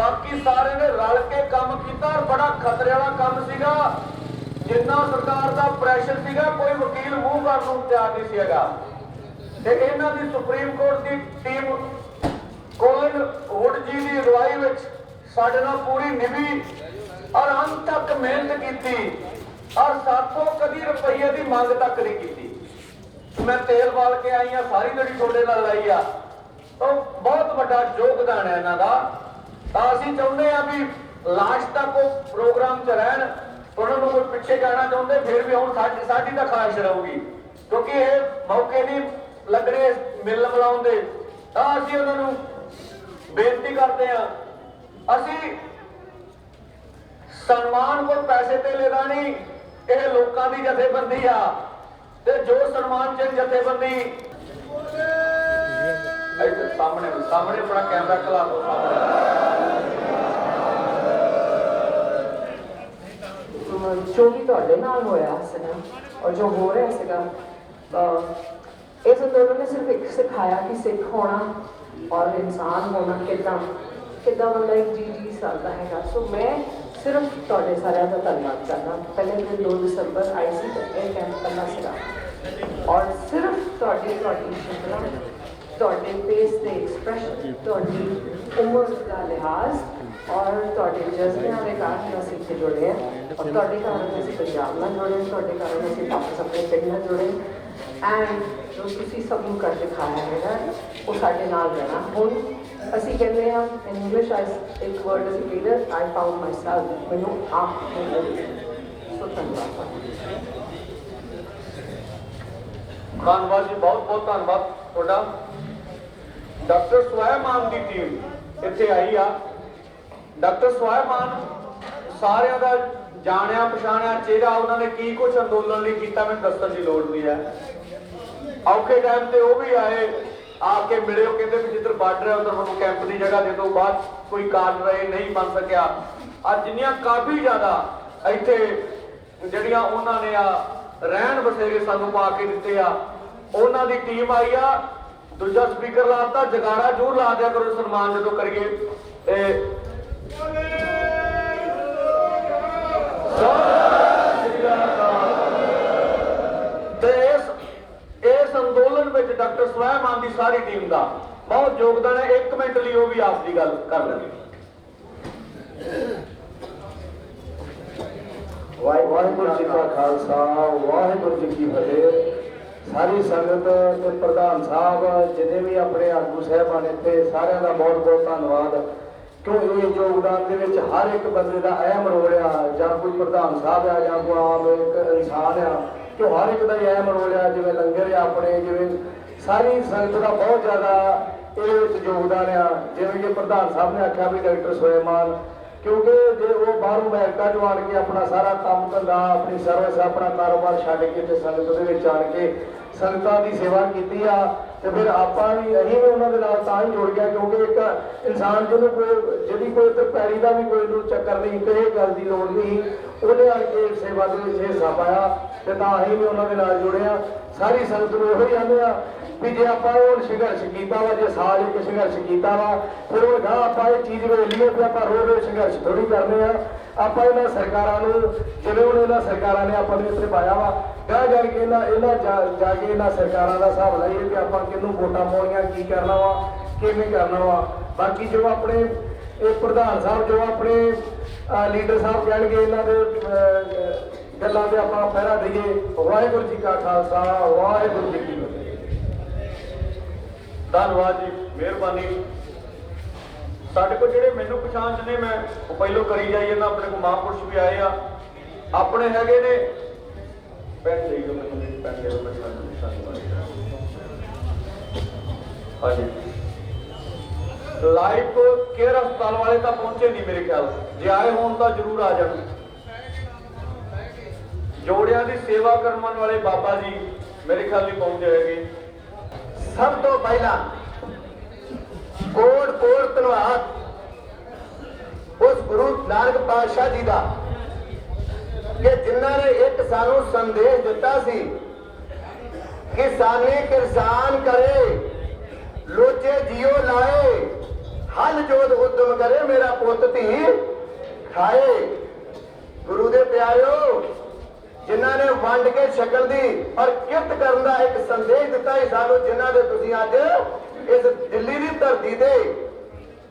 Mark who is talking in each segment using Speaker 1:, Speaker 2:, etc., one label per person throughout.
Speaker 1: बाकी सारे ने रल के काम किया और बड़ा खतरे वाला काम सीगा। जिन्ना सरकार का प्रैशर सीगा कोई वकील मूँह करने को तैयार नहीं सीगा। ते इन्हां दी सुप्रीम कोर्ट की टीम कोलिन वुड जी की अगवाई में साडे नाल पूरी निभी और अंत तक मेहनत की और सातों कभी रुपये की मंग तक नहीं की। मैं तेल बाल के आई हाँ, सारी जड़ी थोड़े नाल लाई आ, तो बहुत बड़ा योगदान है इन्हां दा। तां असीं चाहुंदे आ भी लास्ट तक वो प्रोग्राम च रहन, उन्होंने कोई पिछे जाना चाहते फिर भी हुण साडी तां ख्वाहिश रहूगी, क्योंकि ये मौके नहीं लगने मिल मिलाउण दे। तां असीं उन्हां नूं बेनती करते हैं, असीं सन्मान कोई पैसे ते लेदा नहीं, यह लोकां दी जथेबंदी आ ते जो सन्मान चंद जथेबंदी सामने सामने अपना कैमरा चला दो।
Speaker 2: जो भी तुहाडे नाल होया सीगा और जो हो रहा सीगा, इस अंदोलन ने सिर्फ एक सिखाया कि सिख होना और इंसान होना कितना बंदा एक जी सकता है। सो मैं सिर्फ तुहाडे सारिਆਂ ਦਾ ਧੰਨਵਾਦ करना। पहले दिन 2 दिसंबर आई सी तो यह कैंप करना सीगा और सिर्फ तुहाडी शिकला, तुहाडे फेस के एक्सप्रैशन, तुहाडी उम्र का लिहाज और तुहाडे जज्बिਆਂ ਦੇ ਕਾਰਨ ਅਸੀਂ ਇੱਥੇ जुड़े हैं और तुहाडे कारण ਅਸੀਂ पंजाब ਨਾਲ जुड़े, तुहाडे कारण ਅਸੀਂ वापस अपने पिंड ਨਾਲ जुड़े एंड जो तुसीं सब ਨੂੰ कर दिखाया है वो साडे नाल रहना। हुण ਅਸੀਂ ਕਹਿੰਦੇ ਹਾਂ in English ਇੱਕ word as a leader, I found myself, ਮੈਨੂੰ ਆਪ ਮਿਲ ਗਈ। ਸੋ ਧੰਨਵਾਦ
Speaker 1: जी, बहुत बहुत धन्यवाद ਤੁਹਾਡਾ। डॉक्टर सुहैमान की टीम इत्थे आई आ। डॉक्टर सुहैमान सारिਆਂ ਦਾ जाणिया पछाणिया चेहरा, उन्होंने की कुछ अंदोलन लिए किया मैंने दस्सण की लोड़ नहीं है। औखे टाइम से वो भी आए, आके मिले, कहते भी जिधर बार्डर है उधर मैं कैंप की जगह दे दो, बाद कोई कारण रहे नहीं बन सकिया। अज जिन्नियां काफ़ी ज़्यादा इत्थे जिहड़ियां उन्होंने रहन बसेरे सानू पा के दिते आ, उन्हां दी टीम आई आ। दूजा स्पीकर लाता, जगाड़ा जरूर ला दिया करो सन्मान जो करिए। इस अंदोलन में डॉक्टर सुहैमान की सारी टीम का बहुत योगदान है। 1 मिनट लिए वो भी आपकी गल कर लेंगे।
Speaker 3: वाहिगुरू जी का खालसा, वाहिगुरू जी की फतेह। सारी संगत ते प्रधान साहब जिन्हें भी अपने आगू साहबान इतने सारे का बहुत बहुत धन्यवाद, क्यों ये योगदान के विच हर एक बंदे का अहम रोल आ, जां कोई प्रधान साहब आ जां कोई आम एक इंसान आ, तो हर एक का ही अहम रोल आ। जिवें लंगर आ अपने, जिवें सारी संगत का बहुत ज़्यादा ये योगदान आ। जिवें कि प्रधान साहब ने आख्या भी डॉक्टर सुहैमान, क्योंकि जो वो बाहरों अमेरिका जो आन के अपना सारा काम धंधा, अपनी सर्विस, अपना कारोबार छड्ड के संगत के आन के संगतां की सेवा की आ, तो फिर आप भी अं भी उन्होंने तां ही जुड़ गया, क्योंकि एक इंसान जिन्होंने कोई जी कोई इधर पैरी का भी कोई चक्कर नहीं, कोई गल की लोड़ नहीं, उन्हें आके सेवा के हिस्सा पाया, तो अं भी उन्होंने जुड़े आ। सारी संगत में यही आने भी जे आप संघर्ष किया वा, जो साल एक संघर्ष किया वा, फिर वो गां आप चीज़ वेलीए भी आप रोज रोज संघर्ष थोड़ी करने आप इन्होंने सरकारों जिवें हूँ इन्होंने सरकारों ने अपन इतने पाया वा, गां जाके जाके इन्होंने सरकारों का हिसाब लाइए कि आप किनू वोटां पाउणियां, की करना वा, किवें करना वा। बाकी जो अपने प्रधान साहब जो अपने लीडर साहब कह इन्हों के गल्लां ते आपां पहरा दईए। वाहिगुरू जी का खालसा, वाहिगुरू जी की फतेह।
Speaker 1: धन्यवाद जी, मेहरबानी। साढ़े को ਜਿਹੜੇ ਮੈਨੂੰ ਪਛਾਣ ਨੇ मैं ਉਹ ਪਹਿਲੋਂ ਕਰੀ ਜਾਈਏ ਨਾ, ਆਪਣੇ ਕੋਲ ਮਹਾਂਪੁਰਸ਼ ਵੀ ਆਏ ਆ, ਆਪਣੇ ਹੈਗੇ ਨੇ ਪੈਨ ਦੇ ਦਿਓ ਮੈਨੂੰ, ਪੈਨ ਦੇ ਦਿਓ ਮੈਨੂੰ। ਹਾਂਜੀ, ਲਾਈਫ ਕੇਅਰ ਹਸਪਤਾਲ ਵਾਲੇ ਤਾਂ ਪਹੁੰਚੇ ਨਹੀਂ ਮੇਰੇ ਖਿਆਲ, ਜੇ ਆਏ ਹੋਣ ਤਾਂ ਜ਼ਰੂਰ ਆ ਜਾਣ। ਜੋੜਿਆਂ ਦੀ ਸੇਵਾ ਕਰਨ ਵਾਲੇ ਬਾਬਾ ਜੀ ਮੇਰੇ ਖਿਆਲ ਨਹੀਂ ਪਹੁੰਚੇ ਹੈਗੇ।
Speaker 3: सब तो पहला कोट कोट धन्यवाद उस गुरु नानक पातशाह जी का कि जिन्होंने एक सानू संदेश दिता सी कि साने किसान करे लोचे जियो लाए हल जोत उद्यम करे मेरा पुत धी खाए। गुरु दे प्यारिओ, जिन्हां ने वंड के छकण दी और किरत करन दा एक संदेश दिता है सानू, जिन्हां दे तुसीं अज इस दिल्ली दी धरती ते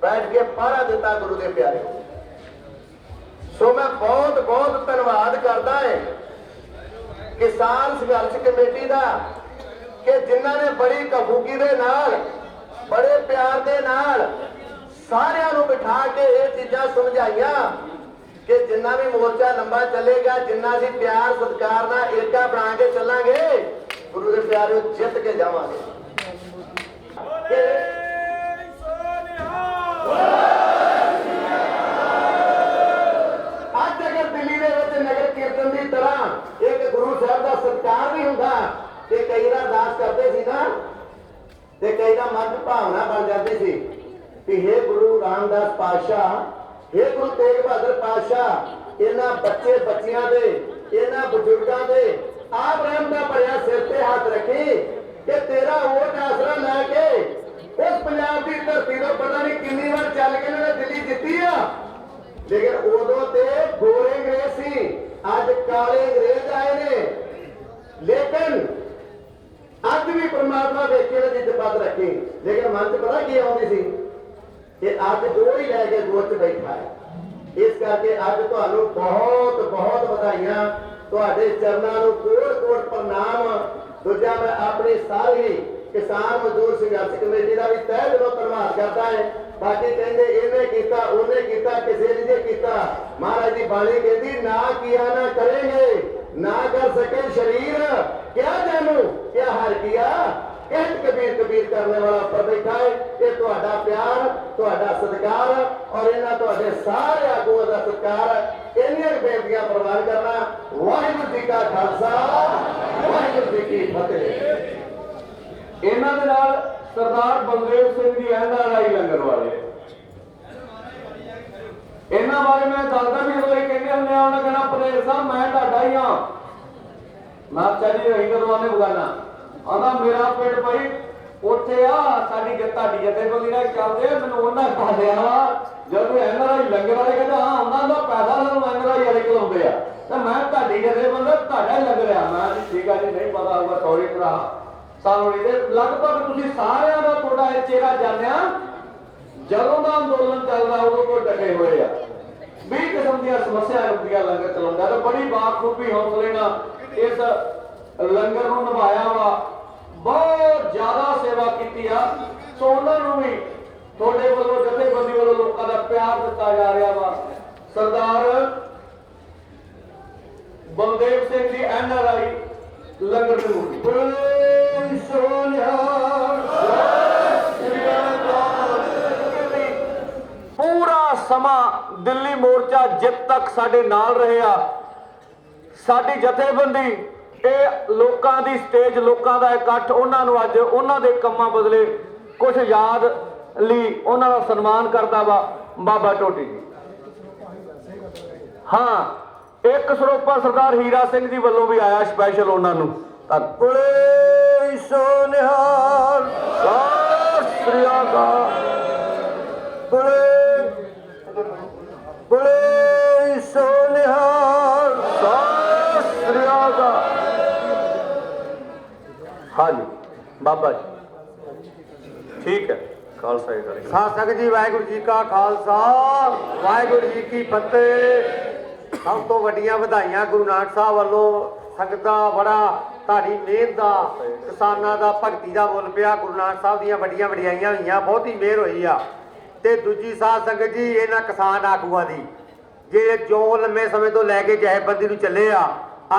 Speaker 3: बैठ के पहरा दिता गुरु दे प्यारिओ। सो मैं बहुत बहुत धन्नवाद करदा है किसान संघर्ष कमेटी दा कि जिन्हां ने बड़ी कफूकी दे नाल, बड़े प्यार दे नाल सारिਆਂ ਨੂੰ बिठा के ये चीज़ां समझाइयां कि जिन्ना भी मोर्चा लंबा चलेगा, जिन्ना भी प्यार सत्कार ना एकता बना के चलांगे, गुरु के प्यारे जित के जावांगे। आज अगर दिल्ली दे विच नगर कीर्तन की तरह एक गुरु साहब का सत्कार भी हुंदा ते कई बार अरदास करते सी ना, ते कई बार मन च भावना बन जाती सी कि हे गुरु रामदास पातशाह, हे गुरु तेग बहादुर पातशाह, इन्हां बच्चे बच्चियां दे, इन्हां बुजुर्गां दे आप रहम दा भरिया सिर ते हाथ रखी कि तेरा वोट आसरा लैके उस पंजाब की धरती तो पता नहीं कितनी बार चल के इन्होंने दिल्ली जीती आ, लेकिन उदों ते गोरे अंग्रेज सी, अज काले अंग्रेज आए ने, लेकिन अज भी परमात्मा देखे ने जिद पद रखी, लेकिन मन च पता की आउंदी सी कि अज वो ही लैके गोद च बैठा है। इस करके अज तुहानू बहुत बहुत बधाइयां, तुहाडे चरनां नू कोट कोट प्रणाम। दूजा मैं अपनी सारी किसान मजदूर संघर्ष कमेटी का भी तहे दिलों धन्नवाद करता है। बाकी कहते इन्हें किया उन्हें किया किसी ने नहीं किया, महाराज की बाणी कहती ना किया ना करेंगे, ना कर सके शरीर क्या जानू क्या हार किया, कहत कबीर कबीर करने वाला ऊपर बैठा है। ये तुहाडा प्यार, तुहाडा सत्कार और इन्हां तुहाडे सारे आगुआं दा सत्कार इन्नियां बेनतियां प्रवान करना। वाहिगुरू जी का खालसा, वाहिगुरू जी की फतेह।
Speaker 1: ਇਹਨਾਂ ਦੇ ਨਾਲ ਸਰਦਾਰ ਬਲਦੇਵ ਸਿੰਘ ਜੀ NRI ਲੰਗਰ ਵਾਲੇ, ਇਹਨਾਂ ਬਾਰੇ ਮੈਂ ਦੱਸਦਾ ਵੀ ਜਦੋਂ ਇਹ ਕਹਿੰਦੇ ਹੁੰਦੇ ਆ ਉਹਨਾਂ ਕਹਿਣਾ ਪਨੇਰ ਸਾਹਿਬ ਮੈਂ ਤੁਹਾਡਾ ਹੀ ਹਾਂ, ਮੈਂ ਚਾਹੀ ਰਹੀ ਦਰਵਾਨੇ ਬਗਾਨਾ ਆਂਦਾ ਮੇਰਾ ਪਿੰਡ ਭਾਈ ਉੱਥੇ ਆ, ਸਾਡੀ ਤੁਹਾਡੀ ਜਥੇਬੰਦੀ ਨਾਲ ਚੱਲਦੇ ਆ, ਮੈਨੂੰ ਉਹਨਾਂ ਪਾ ਲਿਆ ਜਦੋਂ NRI ਲੰਗਰ ਵਾਲੇ ਕਹਿੰਦੇ ਹਾਂ ਉਹਨਾਂ ਦਾ ਪੈਸਾ ਸਾਨੂੰ NRI ਵਾਲੇ ਖਿਲਾਉਂਦੇ ਆ ਤੇ ਮੈਂ ਤੁਹਾਡੀ ਜਥੇਬੰਦੀ ਤੁਹਾਡਾ ਹੀ ਲੱਗ ਰਿਹਾ। ਮੈਂ ਠੀਕ ਆ ਜੀ ਨਹੀਂ ਪਤਾ ਹੋਊਗਾ ਸੌਰੀ ਭਰਾ ਸਾਨੂੰ ਇਹਦੇ ਲਗਭਗ ਤੁਸੀਂ ਸਾਰਿਆਂ ਦਾ ਤੁਹਾਡਾ ਇਹ ਚਿਹਰਾ ਜਾਣਿਆ ਜਦੋਂ ਦਾ ਅੰਦੋਲਨ ਚੱਲਦਾ ਉਦੋਂ ਤੋਂ ਡਟੇ ਹੋਏ ਆ। 20 ਕਿਸਮ ਦੀਆਂ ਸਮੱਸਿਆਵਾਂ ਹੁੰਦੀਆਂ ਲੰਗਰ ਚਲਾਉਂਦਾ ਤੇ ਬੜੀ ਬਾਖੂਬੀ ਹੌਸਲੇ ਨਾਲ ਇਸ ਲੰਗਰ ਨੂੰ ਨਿਭਾਇਆ ਵਾ, ਬਹੁਤ ਜ਼ਿਆਦਾ ਸੇਵਾ ਕੀਤੀ ਆ। ਸੋ ਉਹਨਾਂ ਨੂੰ ਵੀ ਤੁਹਾਡੇ ਵੱਲੋਂ ਜਥੇਬੰਦੀ ਵੱਲੋਂ ਲੋਕਾਂ ਦਾ ਪਿਆਰ ਦਿੱਤਾ ਜਾ ਰਿਹਾ ਵਾ। ਸਰਦਾਰ ਬਲਦੇਵ ਸਿੰਘ ਜੀ NRI ਲੰਗਰ ਦੀ ਪੂਰਾ ਸਮਾਂ ਦਿੱਲੀ ਮੋਰਚਾ ਜਿੱਤ ਤੱਕ ਸਾਡੇ ਨਾਲ ਰਹੇ ਆ। ਸਾਡੀ ਜਥੇਬੰਦੀ ਇਹ ਲੋਕਾਂ ਦੀ ਸਟੇਜ, ਲੋਕਾਂ ਦਾ ਇਕੱਠ, ਉਹਨਾਂ ਨੂੰ ਅੱਜ ਉਹਨਾਂ ਦੇ ਕੰਮਾਂ ਬਦਲੇ ਕੁਝ ਯਾਦ ਲਈ ਉਹਨਾਂ ਦਾ ਸਨਮਾਨ ਕਰਦਾ ਵਾ ਬਾਬਾ ਟੋਟੀ ਜੀ। ਹਾਂ, ਇੱਕ ਸਰੋਪਾ ਸਰਦਾਰ ਹੀਰਾ ਸਿੰਘ ਜੀ ਵੱਲੋਂ ਵੀ ਆਇਆ ਸਪੈਸ਼ਲ ਉਹਨਾਂ ਨੂੰ। ਬੋਲੇ ਸੋ ਨਿਹਾਲ, ਸਤਿ ਸ੍ਰੀ ਅਕਾਲ, ਬੋਲੇ ਸੋ ਨਿਹਾਲ, ਸਤਿ ਸ੍ਰੀ ਅਕਾਲ। ਹਾਂਜੀ ਬਾਬਾ ਜੀ ਠੀਕ ਹੈ। ਖਾਲਸਾ ਜੀ ਦਾ
Speaker 3: ਸਾਧ ਸੰਗਤ ਜੀ, ਵਾਹਿਗੁਰੂ ਜੀ ਕਾ ਖਾਲਸਾ, ਵਾਹਿਗੁਰੂ ਜੀ ਕੀ ਫਤਿਹ। ਸਭ ਤੋਂ ਵੱਡੀਆਂ ਵਧਾਈਆਂ ਗੁਰੂ ਨਾਨਕ ਸਾਹਿਬ ਵੱਲੋਂ। ਸੰਗਤਾਂ ਬੜਾ ਤੁਹਾਡੀ ਮਿਹਨਤ ਦਾ, ਕਿਸਾਨਾਂ ਦਾ, ਭਗਤੀ ਦਾ ਮੁੱਲ ਪਿਆ। ਗੁਰੂ ਨਾਨਕ ਸਾਹਿਬ ਦੀਆਂ ਵੱਡੀਆਂ ਵਡਿਆਈਆਂ ਹੋਈਆਂ, ਬਹੁਤੀ ਮਿਹਰ ਹੋਈ ਆ। ਤੇ ਦੂਜੀ ਸਾਧ ਸੰਗਤ ਜੀ, ਇਹਨਾਂ ਕਿਸਾਨ ਆਗੂਆਂ ਦੀ ਜਿਹੜੇ ਜੋ ਲੰਮੇ ਸਮੇਂ ਤੋਂ ਲੈ ਕੇ ਜਥੇਬੰਦੀ ਨੂੰ ਚੱਲੇ ਆ,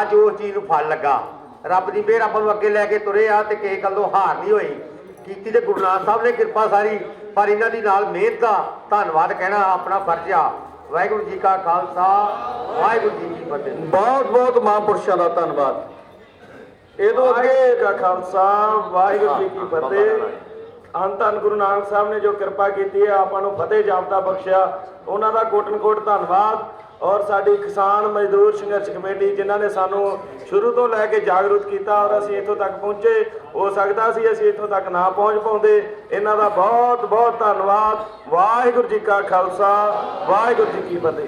Speaker 3: ਅੱਜ ਉਸ ਚੀਜ਼ ਨੂੰ ਫਲ ਲੱਗਾ। ਰੱਬ ਦੀ ਮਿਹਰ ਆਪਾਂ ਨੂੰ ਅੱਗੇ ਲੈ ਕੇ ਤੁਰੇ ਆ ਤੇ ਕਿਸੇ ਗੱਲੋਂ ਹਾਰ ਨਹੀਂ ਹੋਈ ਕੀਤੀ ਤੇ ਗੁਰੂ ਨਾਨਕ ਸਾਹਿਬ ਨੇ ਕਿਰਪਾ ਸਾਰੀ। ਪਰ ਇਹਨਾਂ ਦੀ ਨਾਲ ਮਿਹਨਤ ਦਾ ਧੰਨਵਾਦ ਕਹਿਣਾ ਆਪਣਾ ਫਰਜ਼ ਆ। ਵਾਹਿਗੁਰੂ ਜੀ ਕਾ ਖਾਲਸਾ, ਵਾਹਿਗੁਰੂ ਜੀ ਕੀ ਫਤਿਹ।
Speaker 1: ਬਹੁਤ ਬਹੁਤ ਮਹਾਂਪੁਰਸ਼ਾਂ ਦਾ ਧੰਨਵਾਦ। ਇਹਦੋਂ ਅੱਗੇ
Speaker 4: ਕਾ ਖਾਲਸਾ, ਵਾਹਿਗੁਰੂ ਜੀ ਕੀ ਫਤਿਹ। ਧੰਨ ਗੁਰੂ ਨਾਨਕ ਸਾਹਿਬ ਨੇ ਜੋ ਕਿਰਪਾ ਕੀਤੀ ਹੈ, ਆਪਾਂ ਨੂੰ ਫਤਿਹ ਜਾਪਦਾ ਬਖਸ਼ਿਆ, ਉਹਨਾਂ ਦਾ ਕੋਟਨ ਕੋਟ ਧੰਨਵਾਦ। ਔਰ ਸਾਡੀ ਕਿਸਾਨ ਮਜ਼ਦੂਰ ਸੰਘਰਸ਼ ਕਮੇਟੀ ਜਿਨ੍ਹਾਂ ਨੇ ਸਾਨੂੰ ਸ਼ੁਰੂ ਤੋਂ ਲੈ ਕੇ ਜਾਗਰੂਕ ਕੀਤਾ ਔਰ ਅਸੀਂ ਇੱਥੋਂ ਤੱਕ ਪਹੁੰਚੇ। ਹੋ ਸਕਦਾ ਸੀ ਅਸੀਂ ਇੱਥੋਂ ਤੱਕ ਨਾ ਪਹੁੰਚ ਪਾਉਂਦੇ। ਇਹਨਾਂ ਦਾ ਬਹੁਤ ਬਹੁਤ ਧੰਨਵਾਦ। ਵਾਹਿਗੁਰੂ ਜੀ ਕਾ ਖਾਲਸਾ, ਵਾਹਿਗੁਰੂ ਜੀ ਕੀ ਫਤਿਹ।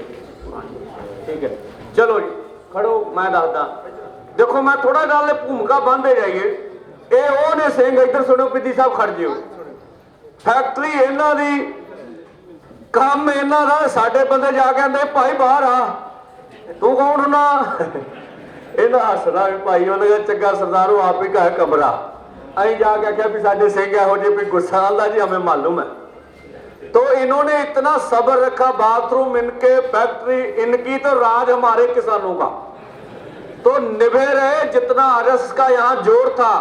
Speaker 1: ਠੀਕ ਹੈ, ਚਲੋ ਜੀ ਖੜੋ, ਮੈਂ ਦੱਸਦਾ। ਦੇਖੋ ਮੈਂ ਥੋੜਾ ਨਾਲ ਭੂਮਿਕਾ ਬੰਨ੍ਹਦੇ ਜਾਈਏ। ਇਹ ਉਹ ਨੇ ਸਿੰਘ, ਇੱਧਰ ਸੁਣੋ ਪਿੱਦੀ ਸਾਹਿਬ, ਖੜ ਜਿਓ। ਫੈਕਟਰੀ ਇਹਨਾਂ ਦੀ, ਕੰਮ ਇਹਨਾਂ ਦਾ। ਸਾਡੇ ਬੰਦੇ ਜਾ ਕੇ ਆਂਦੇ ਭਾਈ ਬਾਹਰ ਆ, ਤੂੰ ਕੌਣ ਹੁਣਾ? ਇਹਨਾਂ ਹੱਸਦਾ ਵੀ ਭਾਈ ਉਹਨੇ ਕਿਹਾ ਚੰਗਾ ਸਰਦਾਰ ਉਹ ਆਪ ਹੀ ਕਹੇ ਕਮਰਾ। ਅਸੀਂ ਜਾ ਕੇ ਆਖਿਆ ਵੀ ਸਾਡੇ ਸਿੰਘ ਇਹੋ ਜਿਹੇ ਵੀ गुस्सा आंदा जी हमें मालूम है। तो इन्होंने इतना सब्र रखा, बाथरूम इनके, फैक्ट्री इनकी, तो राज हमारे किसानों का। तो निभे रहे। जितना आरएसएस का यहाँ जोर था,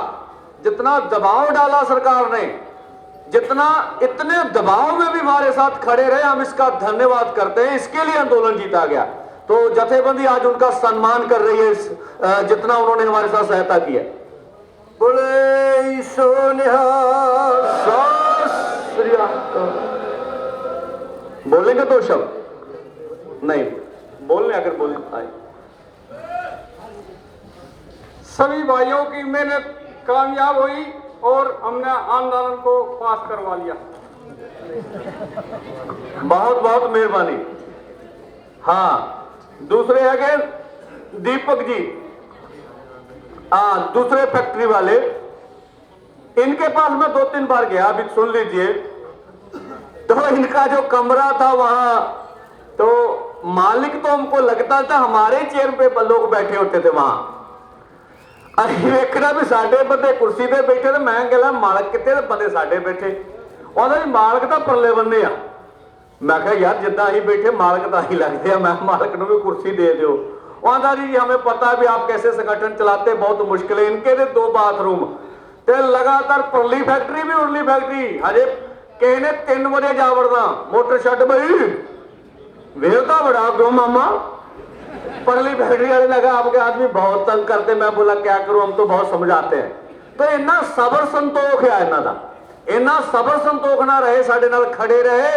Speaker 1: जितना दबाव डाला सरकार ने, जितना इतने दबाव में भी हमारे साथ खड़े रहे, हम इसका धन्यवाद करते हैं। इसके लिए आंदोलन जीता गया। तो जथेबंदी आज उनका सम्मान कर रही है, जितना उन्होंने हमारे साथ सहायता की है। बोले सो निहाल, सत श्री अकाल। बोलेंगे तो शब्द नहीं बोलने, अगर बोल आए।
Speaker 5: सभी भाइयों की मेहनत कामयाब हुई और हमने आंदोलन को पास करवा लिया।
Speaker 1: बहुत बहुत मेहरबानी। हाँ, दूसरे है दीपक जी, दूसरे फैक्ट्री वाले, इनके पास मैं 2-3 बार गया। अभी सुन लीजिए। तो इनका जो कमरा था वहां, तो मालिक तो हमको लगता था हमारे चेयर पे लोग बैठे होते थे वहां। ਅਸੀਂ ਵੇਖਣਾ ਵੀ ਸਾਡੇ ਬੰਦੇ ਕੁਰਸੀ ਤੇ ਬੈਠੇ ਤੇ ਮੈਂ ਕਹਿੰਦਾ ਮਾਲਕ ਕਿੱਥੇ ਤੇ ਬੰਦੇ ਸਾਡੇ ਬੈਠੇ। ਉਹਦਾ ਜੀ ਮਾਲਕ ਤਾਂ ਪਰਲੇ ਬੰਨੇ ਆ। मैं कहा यार जिदा ही बैठे मालिक तो ही लगते हैं, मैं मालिक को भी कुर्सी दे दो। आंदा जी हमें पता है भी आप कैसे संगठन चलाते, बहुत मुश्किल है। इनके दे 2 बाथरूम ते लगातार परली फैक्ट्री भी उरली फैक्ट्री। हजे किसी ने 3 बजे जा वड़ना, मोटर छड़ बई वेलता बड़ा क्यों मामा। परली फैक्ट्री वाले लगा आपके आदमी बहुत तंग करते। मैं बोला क्या करूं, हम तो बहुत समझाते हैं। तो इन्ना सबर संतोख है इन्हां दा, इन्ना सबर संतोख ना रहे, साडे नाल खड़े रहे।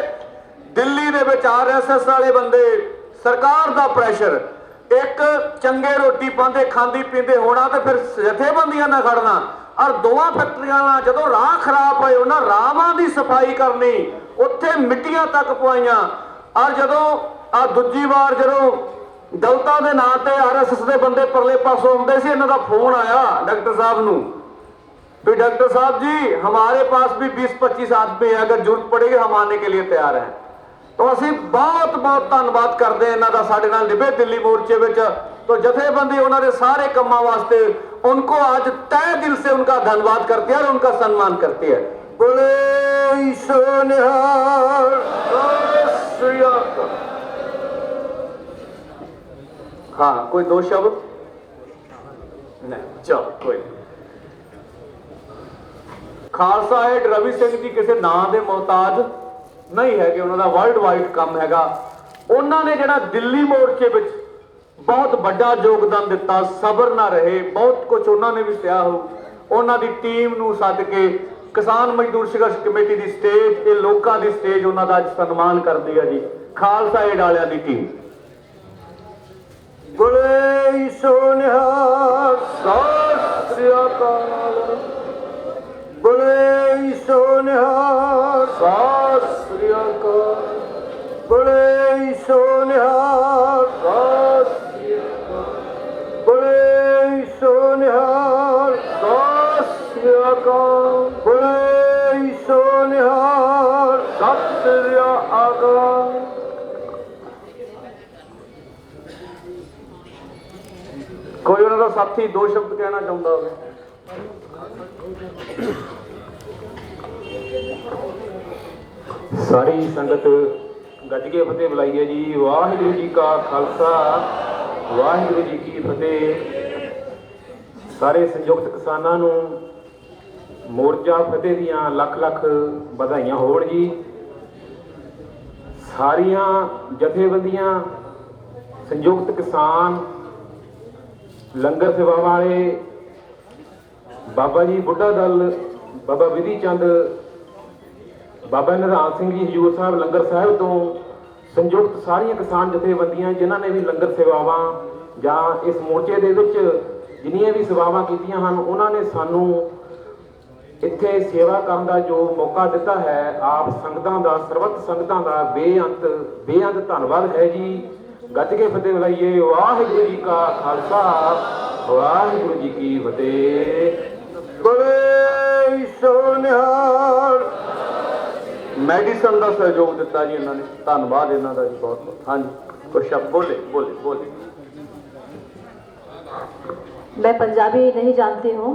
Speaker 1: दिल्ली दे विच आरएसएस वाले बंदे, सरकार दा प्रैशर, एक चंगे रोटी पांदे खांदी पींदे होना ते फिर जथेबंदियां ना खड़ना। और 2 फैक्ट्रियां नाल जदों राह खराब होए उन्हां राहां दी सफाई करनी, उत्थे मिट्टियां तक पवाईयां। और जदों दूजी बार जदों दलता दे नां ते आरएसएस दे बंदे परले पासों आउंदे सी, इन्हां दा फोन आया डॉक्टर साहब नूं भी डॉक्टर साहब जी हमारे पास भी 20-25 आदमी है, अगर जरूरत पड़ेगी हम आने के लिए तैयार हैं। तो ਅਸੀਂ बहुत बहुत ਧੰਨਵਾਦ ਕਰਦੇ ਹਾਂ ਇਹਨਾਂ ਦਾ, ਸਾਡੇ ਨਾਲ ਨਿਭੇ ਦਿੱਲੀ ਮੋਰਚੇ ਵਿੱਚ। तो जथेबंदी ਉਹਨਾਂ ਦੇ ਸਾਰੇ ਕੰਮਾਂ ਵਾਸਤੇ उनको आज तय दिल से उनका धन्यवाद करती है और उनका सम्मान करती है। बोले सो निहाल, सत श्री अकाल। हाँ, कोई 2 शब्द नहीं, चलो कोई खालसा एड रवि सिंह जी किसी ਨਾਂ ਦੇ ਮੁਹਤਾਜ नहीं है कि उन्होंने वर्ल्ड वाइड काम हैगा। उन्होंने जिहड़ा दिल्ली मोर्चे विच बहुत बड़ा योगदान दिता, सबर ना रहे, बहुत कुछ उन्होंने भी सहा हो। उन्हों की टीम नूं सद के किसान मजदूर संघर्ष कमेटी की स्टेज, ये लोगों की स्टेज, उन्होंने अज सन्मान करती है जी खालसा एड वालियां दी टीम। बोले सो निहाल, सत श्री अकाल। बोले सो निहाल, सत श्री अकाल। बोले सो निहाल, सत श्री अकाल। बोले सो निहाल, सत श्री अकाल। बोले सो निहाल, सत श्री अकाल। कोई उन्होंने साथी 2 शब्द कहना चाहता हो?
Speaker 6: सारी संगत गज के फतेह बुलाइए जी। वाहिगुरू जी का खालसा, वाहिगुरू जी की फतेह। सारे संयुक्त किसानां नूं मोर्चा फतेह दियां लख लख बधाइयां होण जी। सारियां जथेबंदियां, संयुक्त किसान, लंगर सेवा वाले, बाबा जी बुढ़ा दल, बाबा विधि चंद, बाबा निधान सिंह जी हजूर साहब लंगर साहब तो ਸੰਯੁਕਤ ਸਾਰੀਆਂ ਕਿਸਾਨ ਜਥੇਬੰਦੀਆਂ ਜਿਨ੍ਹਾਂ ਨੇ ਵੀ ਲੰਗਰ ਸੇਵਾਵਾਂ ਜਾਂ ਇਸ ਮੋਰਚੇ ਦੇ ਵਿੱਚ ਜਿੰਨੀਆਂ ਵੀ ਸੇਵਾਵਾਂ ਕੀਤੀਆਂ ਹਨ, ਉਹਨਾਂ ਨੇ ਸਾਨੂੰ ਇੱਥੇ ਸੇਵਾ ਕਰਨ ਦਾ ਜੋ ਮੌਕਾ ਦਿੱਤਾ ਹੈ, ਆਪ ਸੰਗਤਾਂ ਦਾ, ਸਰਬੱਤ ਸੰਗਤਾਂ ਦਾ ਬੇਅੰਤ ਧੰਨਵਾਦ ਹੈ ਜੀ। ਗੱਜ ਕੇ ਫਤਿਹ ਬੁਲਾਈਏ। ਵਾਹਿਗੁਰੂ ਜੀ ਕਾ ਖਾਲਸਾ, ਵਾਹਿਗੁਰੂ ਜੀ ਕੀ ਫਤਿਹ।
Speaker 1: ਬੜੇ ਸੋਨਿਹਾਲ ਮੈਡੀਸਨ ਦਾ ਸਹਿਯੋਗ ਦਿੱਤਾ ਜੀ ਇਹਨਾਂ ਨੇ, ਧੰਨਵਾਦ ਇਹਨਾਂ ਦਾ ਜੀ ਬਹੁਤ ਬਹੁਤ। ਹਾਂਜੀ ਕੁਛ ਸ਼ਬਦ ਬੋਲੇ ਬੋਲੇ ਬੋਲੇ।
Speaker 7: मैं पंजाबी नहीं जानती हूँ,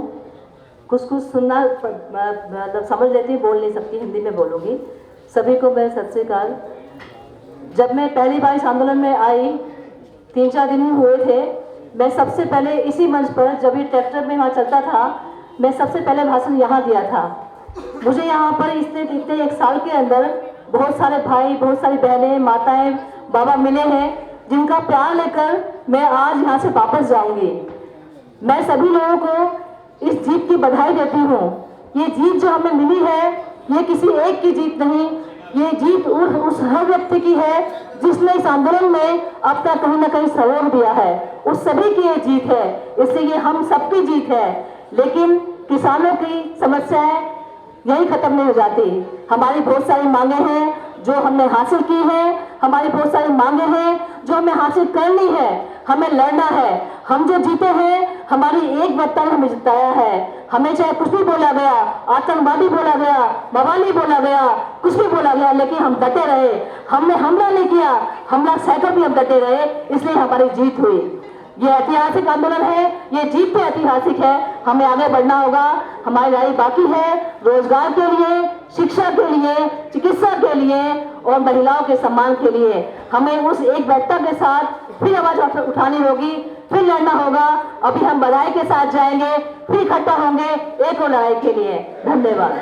Speaker 7: कुछ सुनना मतलब समझ लेती हूँ, बोल नहीं सकती, हिंदी में बोलूँगी। सभी को मैं सत श्री अकाल। जब मैं पहली बार इस आंदोलन में आई, 3-4 दिन ही हुए थे, मैं सबसे पहले इसी मंच पर, जब ये ट्रैक्टर में वहाँ चलता था, मैं सबसे पहले भाषण यहाँ दिया था। मुझे यहाँ पर इतने 1 साल के अंदर बहुत सारे भाई, बहुत सारी बहनें, माताएं, बाबा मिले हैं, जिनका प्यार लेकर मैं आज यहाँ से वापस जाऊँगी। मैं सभी लोगों को इस जीत की बधाई देती हूँ। ये जीत जो हमें मिली है, ये किसी एक की जीत नहीं, ये जीत उस हर व्यक्ति की है जिसने इस आंदोलन में अपना कहीं ना कहीं सहयोग दिया है। उस सभी की ये जीत है, इसलिए ये हम सबकी जीत है। लेकिन किसानों की समस्याएं यही खत्म नहीं हो जाती। हमारी बहुत सारी मांगे हैं जो हमने हासिल की है, हमारी बहुत सारी मांगे हैं जो हमें हासिल करनी है, हमें लड़ना है। हम जो जीते हैं, हमारी एक वक्ता ने हमें जिताया है। हमें चाहे कुछ भी बोला गया, आतंकवादी बोला गया, बवाली बोला गया, कुछ भी बोला गया, लेकिन हम डटे रहे। हमने हमला नहीं किया, हमला सहकर भी हम डटे रहे, इसलिए हमारी जीत हुई। ये ऐतिहासिक आंदोलन है, ये जीत भी ऐतिहासिक है। हमें आगे बढ़ना होगा, हमारी लड़ाई बाकी है, रोजगार के लिए, शिक्षा के लिए, चिकित्सा के लिए और महिलाओं के सम्मान के लिए। हमें उस एक वक्ता के साथ फिर आवाज उठानी होगी, फिर लड़ना होगा। अभी हम बधाई के साथ जाएंगे, फिर इकट्ठा होंगे एक और लड़ाई के लिए। धन्यवाद।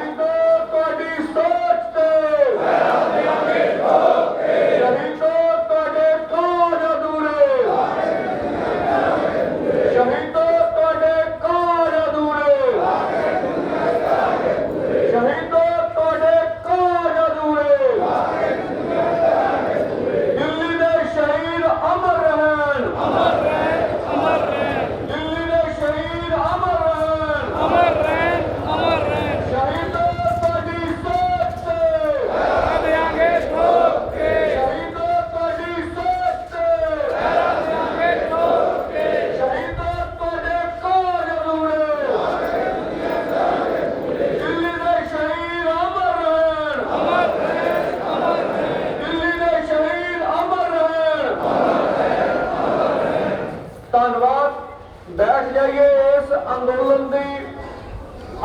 Speaker 1: बैठ जाइए। इस अंदोलन की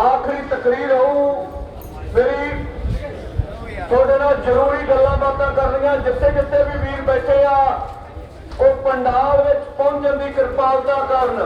Speaker 1: आखिरी तकरीर हो मेरी थोड़े नाल जरूरी गल्लां बातां करनियां। जिथे जिथे भी वीर बैठे आ, वो पंडाल विच पहुंचण दी किरपालता करन।